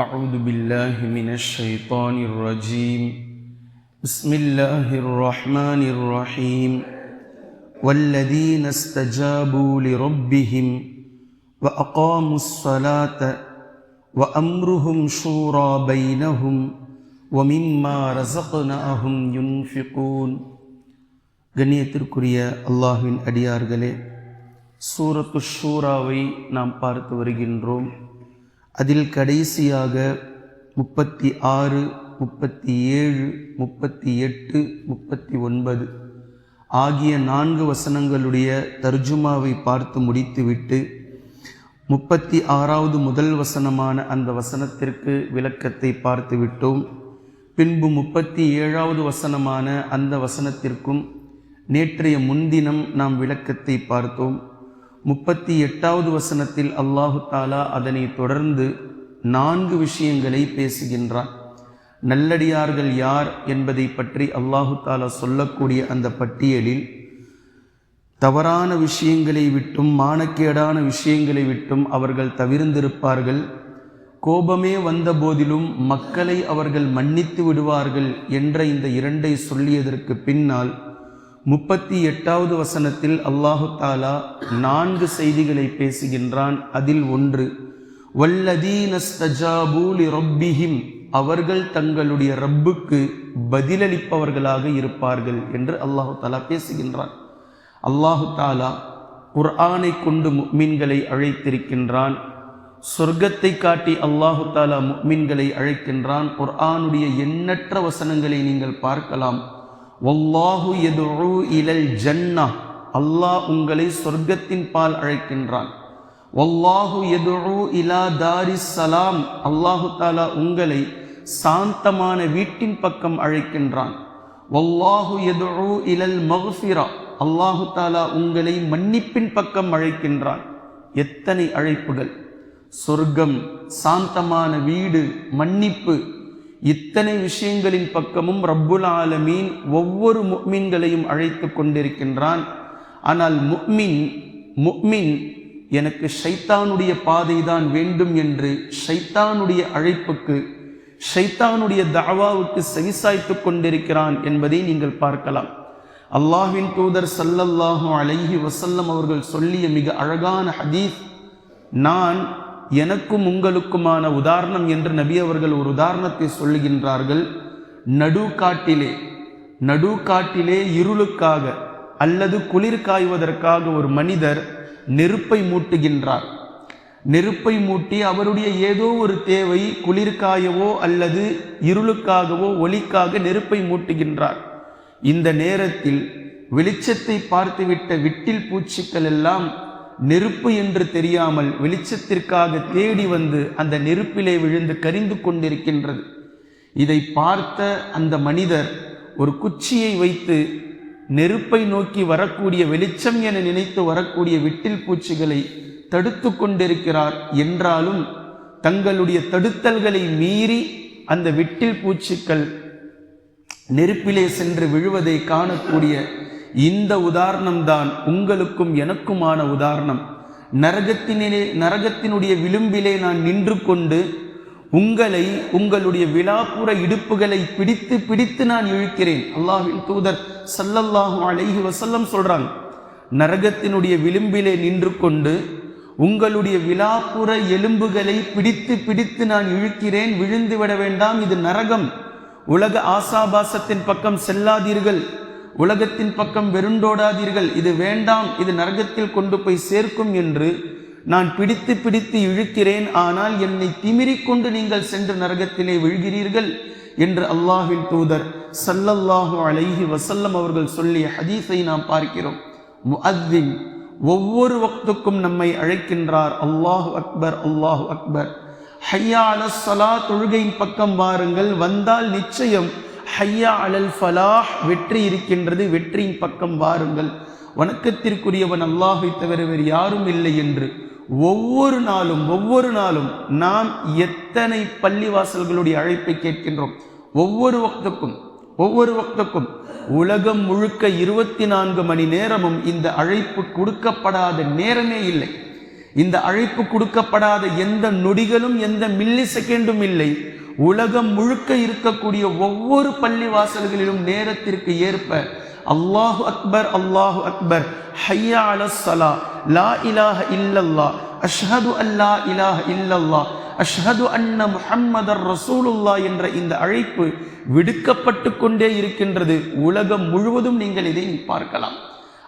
أعوذ بالله من الشيطان الرجيم بسم الله الرحمن الرحيم والذين استجابوا لربهم وأقاموا الصلاة وأمرهم شورى بينهم ومما رزقناهم ينفقون. கண்ணியத்திற்குரிய அல்லாஹ்வின் அடியார்களே, சூரத்து ஷூராவை நாம் பார்த்து வருகின்றோம். அதில் கடைசியாக 36, 37, 38, 39 ஆகிய 4 வசனங்களுடைய தர்ஜுமாவை பார்த்து முடித்துவிட்டு 36வது முதல் வசனமான அந்த வசனத்திற்கு விளக்கத்தை பார்த்து விட்டோம். பின்பு 37வது வசனமான அந்த வசனத்திற்கும் நேற்றைய முன்தினம் நாம் விளக்கத்தை பார்த்தோம். 38வது வசனத்தில் அல்லாஹு தாலா அதனை தொடர்ந்து 4 விஷயங்களை பேசுகின்றான். நல்லடியார்கள் யார் என்பதை பற்றி அல்லாஹு தாலா சொல்லக்கூடிய அந்த பட்டியலில் தவறான விஷயங்களை விட்டும் மானக்கேடான விஷயங்களை விட்டும் அவர்கள் தவிர்ந்திருப்பார்கள். கோபமே வந்த போதிலும் மக்களை அவர்கள் மன்னித்து விடுவார்கள் என்ற இந்த 2ஐ சொல்லியதற்கு பின்னால் 38வது வசனத்தில் அல்லாஹு தாலா 4 செய்திகளை பேசுகின்றான். அதில் ஒன்று, வல்லதீன ஸ்தஜாபூ லிரப்பிஹிம், அவர்கள் தங்களுடைய ரப்புக்கு பதிலளிப்பவர்களாக இருப்பார்கள் என்று அல்லாஹு தாலா பேசுகின்றான். அல்லாஹு தாலா குர்ஆனை கொண்டு முஃமின்களை அழைத்திருக்கின்றான். சொர்க்கத்தை காட்டி அல்லாஹு தாலா முஃமின்களை அழைக்கின்றான். குர்ஆனுடைய எண்ணற்ற வசனங்களை நீங்கள் பார்க்கலாம். வல்லாஹு யதுஉ இலல் ஜன்னah, அல்லாஹ் உங்களை சொர்க்கத்தின் பால் அழைக்கின்றான். வல்லாஹு யதுஉ இலா தாரிஸ் ஸலாம், அல்லாஹு தஆலா உங்களை சாந்தமான வீட்டின் பக்கம் அழைக்கின்றான். வல்லாஹு யதுஉ இலல் மக்ஃபிரா, அல்லாஹு தஆலா உங்களை மன்னிப்பின் பக்கம் அழைக்கின்றான். எத்தனை அழைப்புகள்! சொர்க்கம், சாந்தமான வீடு, மன்னிப்பு, இத்தனை விஷயங்களின் பக்கமும் ரப்புல் ஆலமீன் ஒவ்வொரு முஃமின்களையும் அழைத்து கொண்டிருக்கின்றான். ஆனால் முஃமின் எனக்கு ஷைத்தானுடைய பாதை தான் வேண்டும் என்று ஷைத்தானுடைய அழைப்புக்கு, ஷைத்தானுடைய தஅவாவுக்கு செவிசாய்த்து கொண்டிருக்கிறான் என்பதை நீங்கள் பார்க்கலாம். அல்லாஹ்வின் தூதர் ஸல்லல்லாஹு அலைஹி வஸல்லம் அவர்கள் சொல்லிய மிக அழகான ஹதீஸ், நான் எனக்கும் உங்களுக்குமான உதாரணம் என்று நபி அவர்கள் ஒரு உதாரணத்தை சொல்லுகின்றார்கள். நடுக்காட்டிலே இருளுக்காக அல்லது குளிர் காய்வதற்காக ஒரு மனிதர் நெருப்பை மூட்டுகின்றார். நெருப்பை மூட்டி அவருடைய ஏதோ ஒரு தேவை, குளிர்காயவோ அல்லது இருளுக்காகவோ ஒளிக்காக நெருப்பை மூட்டுகின்றார். இந்த நேரத்தில் வெளிச்சத்தை பார்த்துவிட்ட விட்டில் பூச்சிகள் எல்லாம் நெருப்பு என்று தெரியாமல் வெளிச்சத்திற்காக தேடி வந்து அந்த நெருப்பிலே விழுந்து கரிந்து கொண்டிருக்கின்றது. இதை பார்த்த அந்த மனிதர் ஒரு குச்சியை வைத்து நெருப்பை நோக்கி வரக்கூடிய வெளிச்சம் என நினைத்து வரக்கூடிய விட்டில் பூச்சிகளை தடுத்து கொண்டிருக்கிறார். என்றாலும் தங்களுடைய தடுத்தல்களை மீறி அந்த விட்டில் பூச்சிகள் நெருப்பிலே சென்று விழுவதை காணக்கூடிய இந்த உதாரணம்தான் உங்களுக்கும் எனக்குமான உதாரணம். நரகத்தினுடைய விளிம்பிலே நான் நின்று கொண்டு உங்களை, உங்களுடைய விலாப்புற இடுப்புகளை பிடித்து நான் இழுக்கிறேன். அல்லாஹ்வின் தூதர் ஸல்லல்லாஹு அலைஹி வஸல்லம் சொல்றாங்க, நரகத்தினுடைய விளிம்பிலே நின்று கொண்டு உங்களுடைய விலாப்புற எலும்புகளை பிடித்து நான் இழுக்கிறேன். விழுந்து விட வேண்டாம், இது நரகம். உலக ஆசாபாசத்தின் பக்கம் செல்லாதீர்கள், உலகத்தின் பக்கம் வெருண்டோடாதீர்கள், இது வேண்டாம், இது நரகத்தில் கொண்டு போய் சேர்க்கும் என்று நான் பிடித்து இழுக்கிறேன். ஆனால் என்னை திமிரிக் கொண்டு நீங்கள் சென்று நரகத்திலே விழுகிறீர்கள் என்று அல்லாஹ்வின் தூதர் ஸல்லல்லாஹு அலைஹி வஸல்லம் அவர்கள் சொல்லிய ஹதீஸை நாம் பார்க்கிறோம். முஅத்தின் ஒவ்வொரு வக்துக்கும் நம்மை அழைக்கின்றார். அல்லாஹு அக்பர், அல்லாஹு அக்பர். ஹய்யா அலஸ் ஸலாத், தொழுகையின் பக்கம் வாருங்கள். வந்தால் நிச்சயம் ஹய்யா அலல் ஃபலாஹ், வெற்றி இருக்கின்றது, வெற்றியின் பக்கம் வாருங்கள். வணக்கத்திற்குரியவன் அல்லாஹை தவிர வேறு யாரும் இல்லை என்று ஒவ்வொரு நாளும் நாம் எத்தனை பள்ளிவாசல்களுடைய அழைப்பை கேட்கின்றோம். ஒவ்வொரு வக்துக்கும் உலகம் முழுக்க 24 மணி நேரமும் இந்த அழைப்பு கொடுக்கப்படாத நேரமே இல்லை. இந்த அழைப்பு கொடுக்கப்படாத எந்த நொடிகளும் எந்த மில்லி செகண்டும் இல்லை. உலகம் முழுக்க இருக்கக்கூடிய ஒவ்வொரு பள்ளி வாசல்களிலும் நேரத்திற்கு ஏற்ப அல்லாஹு அக்பர் அல்லாஹு அக்பர், ஹய்யா அலஸ் ஸலா, லா இலாஹ இல்லல்லாஹ், அஷ்ஹது அல்லா இலாஹ இல்லல்லாஹ், அஷ்ஹது அன்ன முஹம்மதர் ரசூலுல்லாஹ் என்ற இந்த அழைப்பு விடுக்கப்பட்டு கொண்டே இருக்கின்றது. உலகம் முழுவதும் நீங்கள் இதை பார்க்கலாம்.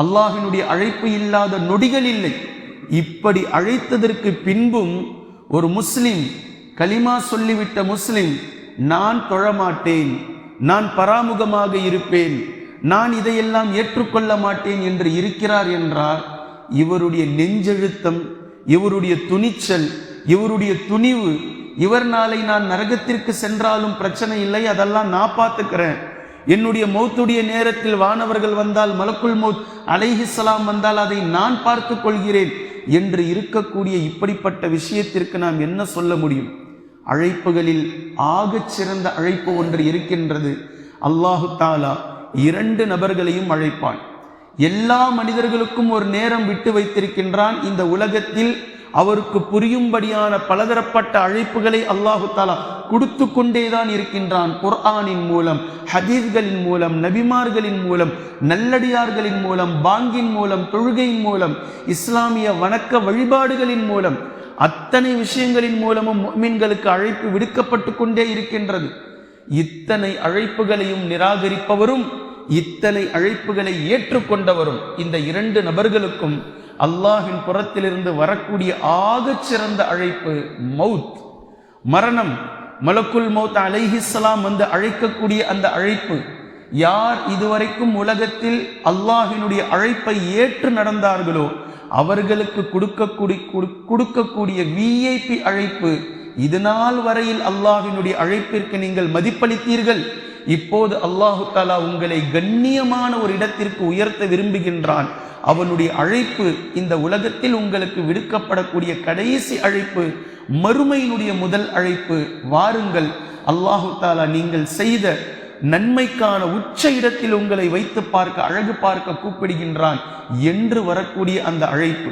அல்லாஹ்வினுடைய அழைப்பு இல்லாத நொடிகள் இல்லை. இப்படி அழைத்ததற்கு பின்பும் ஒரு முஸ்லிம், கலிமா சொல்லிவிட்ட முஸ்லிம், நான் தொழமாட்டேன், நான் பராமுகமாக இருப்பேன், நான் இதையெல்லாம் ஏற்றுக்கொள்ள மாட்டேன் என்று இருக்கிறார் என்றால் இவருடைய நெஞ்செழுத்தம், இவருடைய துணிச்சல், இவருடைய துணிவு, இவர் நாளை நான் நரகத்திற்கு சென்றாலும் பிரச்சனை இல்லை, அதெல்லாம் நான் பார்த்துக்கிறேன், என்னுடைய மௌத்துடைய நேரத்தில் வானவர்கள் வந்தால், மலக்குல் மௌத் அலைஹிஸ்ஸலாம் வந்தால் அதை நான் பார்த்து கொள்கிறேன் என்று இருக்கக்கூடிய இப்படிப்பட்ட விஷயத்திற்கு நாம் என்ன சொல்ல முடியும்? அழைப்புகளில் ஆகச் சிறந்த அழைப்பு ஒன்று இருக்கின்றது. அல்லாஹு தாலா 2 நபர்களையும் அழைப்பான். எல்லா மனிதர்களுக்கும் ஒரு நேரம் விட்டு வைத்திருக்கின்றான். இந்த உலகத்தில் அவருக்கு புரியும்படியான பலதரப்பட்ட அழைப்புகளை அல்லாஹு தாலா கொடுத்து கொண்டேதான் இருக்கின்றான். குர்ஆனின் மூலம், ஹதீஸ்களின் மூலம், நபிமார்களின் மூலம், நல்லடியார்களின் மூலம், பாங்கின் மூலம், தொழுகையின் மூலம், இஸ்லாமிய வணக்க வழிபாடுகளின் மூலம், அத்தனை விஷயங்களின் மூலமும் முஃமின்களுக்கு அழைப்பு விடுக்கப்பட்டு கொண்டே இருக்கின்றது. இத்தனை அழைப்புகளையும் நிராகரிப்பவரும் இத்தனை அழைப்புகளை ஏற்றுக்கொண்டவரும் இந்த 2 நபர்களுக்கும் அல்லாஹ்வின் புறத்திலிருந்து வரக்கூடிய ஆகச் சிறந்த அழைப்பு மௌத், மரணம். மலக்குல் மௌத் அலைஹிஸ்ஸலாம் வந்து அழைக்கக்கூடிய அந்த அழைப்பு, யார் இதுவரைக்கும் உலகத்தில் அல்லாஹ்வினுடைய அழைப்பை ஏற்று நடந்தார்களோ அவர்களுக்கு கொடுக்கக்கூடிய விஐபி அழைப்பு. இதுநாள் வரையில் அல்லாஹ்வினுடைய அழைப்பிற்கு நீங்கள் மதிப்பளித்தீர்கள், இப்போது அல்லாஹு தஆலா உங்களை கண்ணியமான ஒரு இடத்திற்கு உயர்த்த விரும்புகின்றான். அவனுடைய அழைப்பு இந்த உலகத்தில் உங்களுக்கு விடுக்கப்படக்கூடிய கடைசி அழைப்பு, மறுமையினுடைய முதல் அழைப்பு. வாருங்கள், அல்லாஹு தஆலா நீங்கள் செய்த நன்மைக்கான உச்ச இடத்தில் உங்களை வைத்து பார்க்க, அழகு பார்க்க கூப்பிடுகின்றான் என்று வரக்கூடிய அந்த அழைப்பு.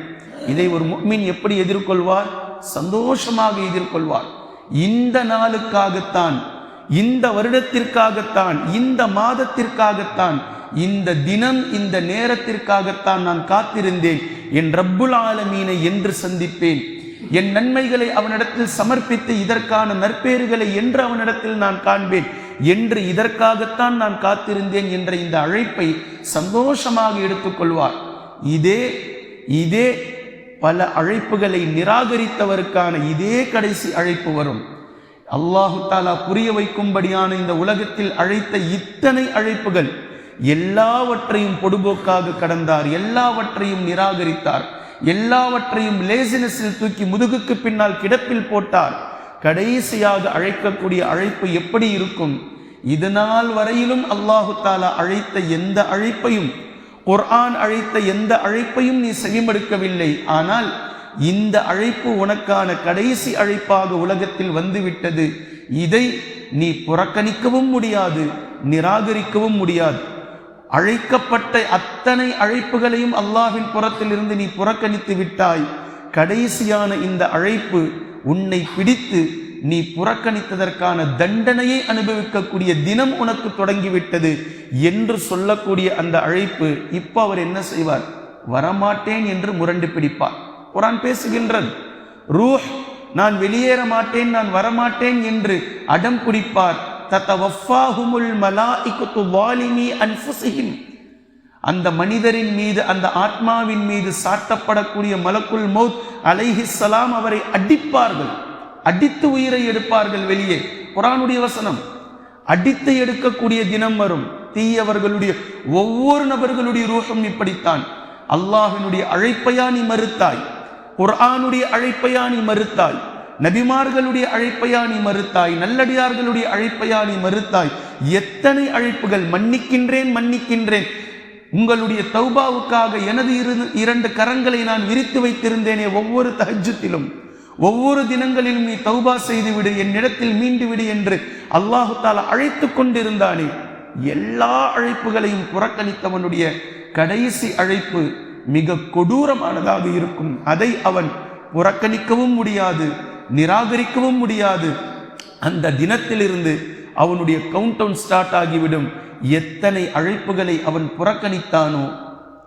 இதை ஒரு முஃமின் எப்படி எதிர்கொள்வார்? சந்தோஷமாக எதிர்கொள்வார். இந்த நாளுக்காகத்தான், இந்த வருடத்திற்காகத்தான், இந்த மாதத்திற்காகத்தான், இந்த தினம், இந்த நேரத்திற்காகத்தான் நான் காத்திருந்தேன். என் ரப்புல் ஆலமீனை என்று சந்திப்பேன், என் நன்மைகளை அவனிடத்தில் சமர்ப்பித்து இதற்கான நற்பேறுகளை என்று அவனிடத்தில் நான் காண்பேன் என்று இதற்காகத்தான் நான் காத்திருந்தேன் என்ற இந்த அழைப்பை சந்தோஷமாக எடுத்துக்கொள்வார். இதே பல அழைப்புகளை நிராகரித்தவருக்கான இதே கடைசி அழைப்பு வரும். அல்லாஹு தஆலா புரிய வைக்கும்படியான இந்த உலகத்தில் அழைத்த இத்தனை அழைப்புகள் எல்லாவற்றையும் பொடுபோக்காக கடந்தார், எல்லாவற்றையும் நிராகரித்தார், எல்லாவற்றையும் லேசினஸில் தூக்கி முதுகுக்கு பின்னால் கிடப்பில் போட்டார். கடைசியாக அழைக்கக்கூடிய அழைப்பு எப்படி இருக்கும்? இதுநாள் வரையிலும் அல்லாஹு தஆலா அழைத்த எந்த அழைப்பையும், குர்ஆன் அழைத்த எந்த அழைப்பையும் நீ செவிமடுக்கவில்லை. ஆனால் இந்த அழைப்பு உனக்கான கடைசி அழைப்பாக உலகத்தில் வந்துவிட்டது. இதை நீ புறக்கணிக்கவும் முடியாது, நிராகரிக்கவும் முடியாது. அழைக்கப்பட்ட அத்தனை அழைப்புகளையும் அல்லாஹ்வின் புறத்திலிருந்து நீ புறக்கணித்து விட்டாய். கடைசியான இந்த அழைப்பு உன்னை பிடித்து நீ புறக்கணித்ததற்கான தண்டனையை அனுபவிக்கக்கூடிய தினம் உனக்கு தொடங்கிவிட்டது என்று சொல்லக்கூடிய அந்த அழைப்பு. இப்ப அவர் என்ன செய்வார்? வரமாட்டேன் என்று முரண்டு பிடிப்பார். குர்ஆன் பேசுகின்றது, ரூஹ் நான் வெளியேற மாட்டேன், நான் வரமாட்டேன் என்று அடம் பிடிப்பார். தத்தவஃபாஹுமுல் மலாயிகத்து வாலிமி அன்ஃபுஸிஹிம், அந்த மனிதரின் மீது, அந்த ஆத்மாவின் மீது சாட்டப்படக்கூடிய மலக்குல் மௌத் அலைஹிஸ்ஸலாம் அவரை அடிப்பார்கள், அடித்து உயிரை எடுப்பார்கள் வெளியே. குர்ஆனுடைய வசனம். அடித்து எடுக்கக்கூடிய தினம் வரும். தீயவர்களுடைய ஒவ்வொரு நபர்களுடைய ரூஹும் இப்படித்தான். அல்லாஹ்வினுடைய அழைப்பையா நீ மறுத்தாய்? குர்ஆனுடைய அழைப்பையா நீ மறுத்தாய்? நபிமார்களுடைய அழைப்பையா நீ மறுத்தாய்? நல்லடியார்களுடைய அழைப்பையா நீ மறுத்தாய்? எத்தனை அழைப்புகள்! மன்னிக்கின்றேன், மன்னிக்கின்றேன், உங்களுடைய தௌபாவுக்காக எனது 2 கரங்களை நான் விரித்து வைத்திருந்தேனே, ஒவ்வொரு தஹஜ்ஜுதிலும், ஒவ்வொரு தினங்களிலும் நீ தௌபா செய்து விடு, என்னிடத்தில் மீண்டு விடு என்று அல்லாஹு தஆலா அழைத்து கொண்டிருந்தானே. எல்லா அழைப்புகளையும் புறக்கணித்தவனுடைய கடைசி அழைப்பு மிக கொடூரமானதாக இருக்கும். அதை அவன் புறக்கணிக்கவும் முடியாது, நிராகரிக்கவும் முடியாது. அந்த தினத்திலிருந்து அவனுடைய கவுண்டவுன் ஸ்டார்ட் ஆகிவிடும். எத்தனை அழைப்புகளை அவன் புறக்கணித்தானோ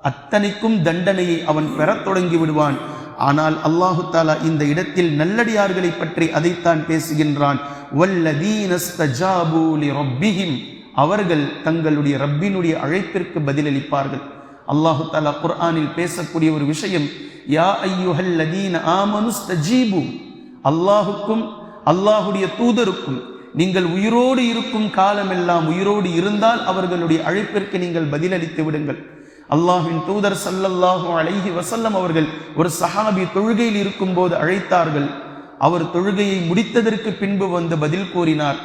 அத்தனைக்கும் தண்டனையை அவன் பெறத் தொடங்கி விடுவான். ஆனால் அல்லாஹு தாலா இந்த இடத்தில் நல்லடியார்களை பற்றி அதைத்தான் பேசுகின்றான். வல்லதீனஸ்தஜாபூ லிரப்பிஹிம், அவர்கள் தங்களுடைய ரப்பினுடைய அழைப்பிற்கு பதிலளிப்பார்கள். அல்லாஹு தாலா குர்ஆனில் பேசக்கூடிய ஒரு விஷயம், யா அய்யுஹல்லதீன ஆமனுஸ்தஜீபு, அல்லாஹுக்கும் அல்லாஹுடைய தூதருக்கும் நீங்கள் உயிரோடு இருக்கும் காலமெல்லாம், உயிரோடு இருந்தால் அவர்களுடைய அழைப்பிற்கு நீங்கள் பதிலளித்து விடுங்கள். அல்லாஹ்வின் தூதர் ஸல்லல்லாஹு அலைஹி வஸல்லம் அவர்கள் ஒரு சஹாபி தொழுகையில் இருக்கும் போது அழைத்தார்கள். அவர் தொழுகையை முடித்ததற்கு பின்பு வந்து பதில் கூறினார்.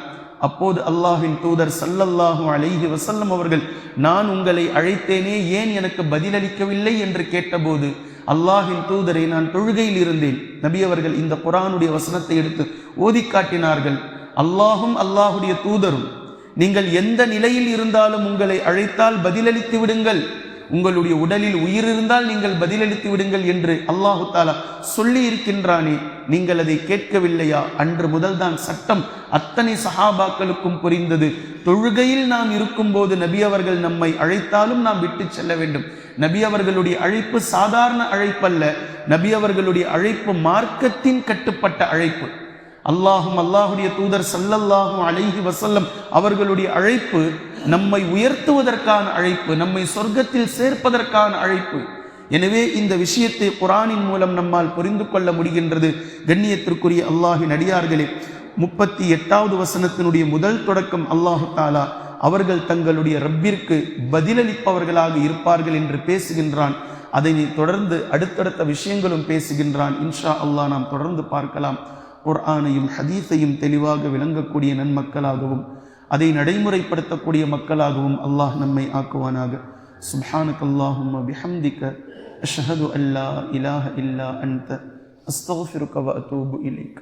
அப்போது அல்லாஹ்வின் தூதர் ஸல்லல்லாஹு அலைஹி வஸல்லம் அவர்கள், நான் உங்களை அழைத்தேனே, ஏன் எனக்கு பதிலளிக்கவில்லை என்று கேட்டபோது, அல்லாஹ்வின் தூதரை, நான் தொழுகையில் இருந்தேன். நபி அவர்கள் இந்த குர்ஆனுடைய வசனத்தை எடுத்து ஓதி காட்டினார்கள். அல்லாஹும் அல்லாஹுடைய தூதரும் நீங்கள் எந்த நிலையில் இருந்தாலும் உங்களை அழைத்தால் பதிலளித்து விடுங்கள், உங்களுடைய உடலில் உயிர் இருந்தால் நீங்கள் பதிலளித்து விடுங்கள் என்று அல்லாஹு தாலா சொல்லி இருக்கின்றானே, நீங்கள் அதை கேட்கவில்லையா? அன்று முதல்தான் சட்டம் அத்தனை சஹாபாக்களுக்கும் புரிந்தது. தொழுகையில் நாம் இருக்கும் போது நபி அவர்கள் நம்மை அழைத்தாலும் நாம் விட்டு செல்ல வேண்டும். நபி அவர்களுடைய அழைப்பு சாதாரண அழைப்பல்ல, நபி அவர்களுடைய அழைப்பு மார்க்கத்தின் கட்டுப்பட்ட அழைப்பு. அல்லாஹும் அல்லாஹுடைய தூதர் ஸல்லல்லாஹு அலைஹி வஸல்லம் அவர்களுடைய அழைப்பு நம்மை உயர்த்துவதற்கான அழைப்பு, நம்மை சொர்க்கத்தில் சேர்ப்பதற்கான அழைப்பு. எனவே இந்த விஷயத்தை குர்ஆனின் மூலம் நம்மால் புரிந்து கொள்ள முடிகின்றது. கண்ணியத்திற்குரிய அல்லாஹ்வின் அடியார்களே, 38வது வசனத்தினுடைய முதல் தொடக்கம் அல்லாஹு தாலா அவர்கள் தங்களுடைய ரப்பிற்கு பதிலளிப்பவர்களாக இருப்பார்கள் என்று பேசுகின்றான். அதை தொடர்ந்து அடுத்தடுத்த விஷயங்களும் பேசுகின்றான். இன்ஷா அல்லாஹ் நாம் தொடர்ந்து பார்க்கலாம். குர்ஆனையும் ஹதீஸையும் தெளிவாக விளங்கக்கூடிய நன்மக்களாகவும் அதை நடைமுறைப்படுத்தக்கூடிய மக்களாகவும் அல்லாஹ் நம்மை ஆக்குவானாக. சுப்ஹானக்கல்லாஹும்ம பிஹம்திக அஷ்ஹது அல்லா இலாஹ இல்லா அன்த அஸ்தக்ஃபிருக வ அத்தூபு இலைக்.